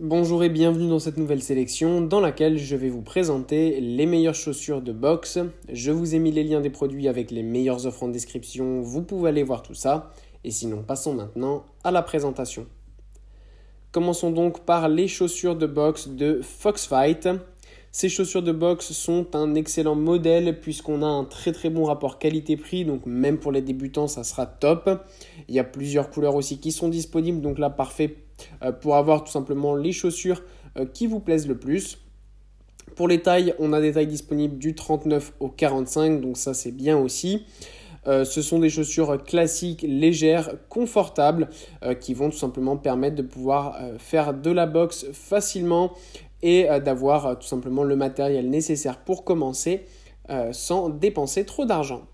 Bonjour et bienvenue dans cette nouvelle sélection dans laquelle je vais vous présenter les meilleures chaussures de boxe. Je vous ai mis les liens des produits avec les meilleures offres en description, vous pouvez aller voir tout ça. Et sinon, passons maintenant à la présentation. Commençons donc par les chaussures de boxe de Foxfight. Ces chaussures de boxe sont un excellent modèle puisqu'on a un très bon rapport qualité-prix, donc même pour les débutants ça sera top. Il y a plusieurs couleurs aussi qui sont disponibles, donc là parfait pour avoir tout simplement les chaussures qui vous plaisent le plus. Pour les tailles, on a des tailles disponibles du 39 au 45, donc ça c'est bien aussi. Ce sont des chaussures classiques, légères, confortables, qui vont tout simplement permettre de pouvoir faire de la boxe facilement et d'avoir tout simplement le matériel nécessaire pour commencer sans dépenser trop d'argent.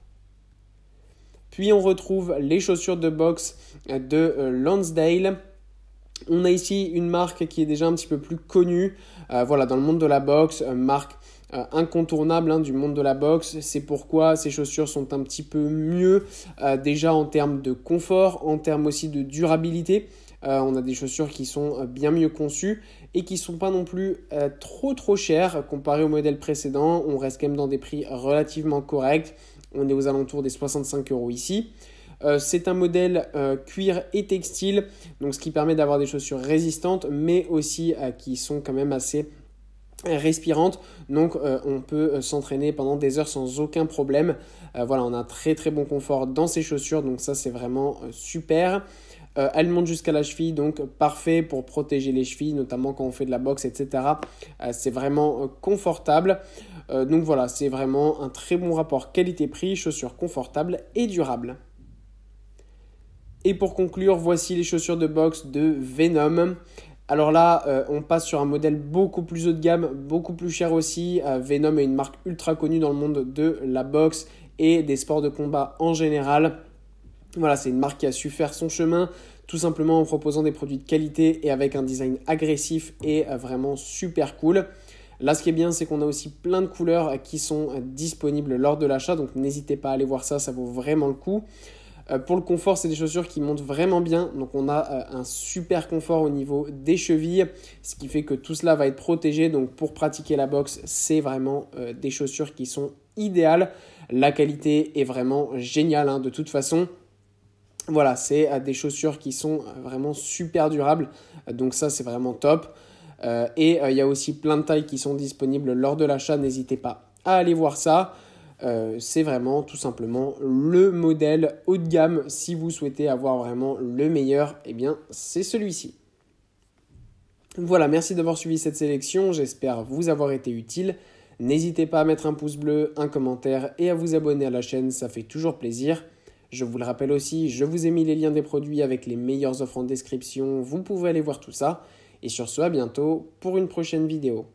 Puis on retrouve les chaussures de boxe de Lonsdale. On a ici une marque qui est déjà un petit peu plus connue dans le monde de la boxe, marque incontournable du monde de la boxe. C'est pourquoi ces chaussures sont un petit peu mieux déjà en termes de confort, en termes aussi de durabilité. On a des chaussures qui sont bien mieux conçues et qui ne sont pas non plus trop chères comparé au modèle précédent. On reste quand même dans des prix relativement corrects. On est aux alentours des 65 € ici. C'est un modèle cuir et textile, donc ce qui permet d'avoir des chaussures résistantes, mais aussi qui sont quand même assez respirantes. Donc on peut s'entraîner pendant des heures sans aucun problème. On a un très bon confort dans ces chaussures, donc ça c'est vraiment super. Elles montent jusqu'à la cheville, donc parfait pour protéger les chevilles, notamment quand on fait de la boxe, etc. C'est vraiment confortable. Donc voilà, c'est vraiment un très bon rapport qualité-prix, chaussures confortables et durables. Et pour conclure, voici les chaussures de boxe de Venom. Alors là, on passe sur un modèle beaucoup plus haut de gamme, beaucoup plus cher aussi. Venom est une marque ultra connue dans le monde de la boxe et des sports de combat en général. Voilà, c'est une marque qui a su faire son chemin, tout simplement en proposant des produits de qualité et avec un design agressif et vraiment super cool. Là, ce qui est bien, c'est qu'on a aussi plein de couleurs qui sont disponibles lors de l'achat, donc n'hésitez pas à aller voir ça, ça vaut vraiment le coup. Pour le confort, c'est des chaussures qui montent vraiment bien. Donc on a un super confort au niveau des chevilles, ce qui fait que tout cela va être protégé. Donc pour pratiquer la boxe, c'est vraiment des chaussures qui sont idéales. La qualité est vraiment géniale de toute façon. Voilà, c'est des chaussures qui sont vraiment super durables. Donc ça, c'est vraiment top. Et il y a aussi plein de tailles qui sont disponibles lors de l'achat. N'hésitez pas à aller voir ça. C'est vraiment tout simplement le modèle haut de gamme. Si vous souhaitez avoir vraiment le meilleur, eh bien c'est celui-ci. Voilà, merci d'avoir suivi cette sélection, j'espère vous avoir été utile. N'hésitez pas à mettre un pouce bleu, un commentaire et à vous abonner à la chaîne, ça fait toujours plaisir. Je vous le rappelle aussi, je vous ai mis les liens des produits avec les meilleures offres en description, vous pouvez aller voir tout ça. Et sur ce, à bientôt pour une prochaine vidéo.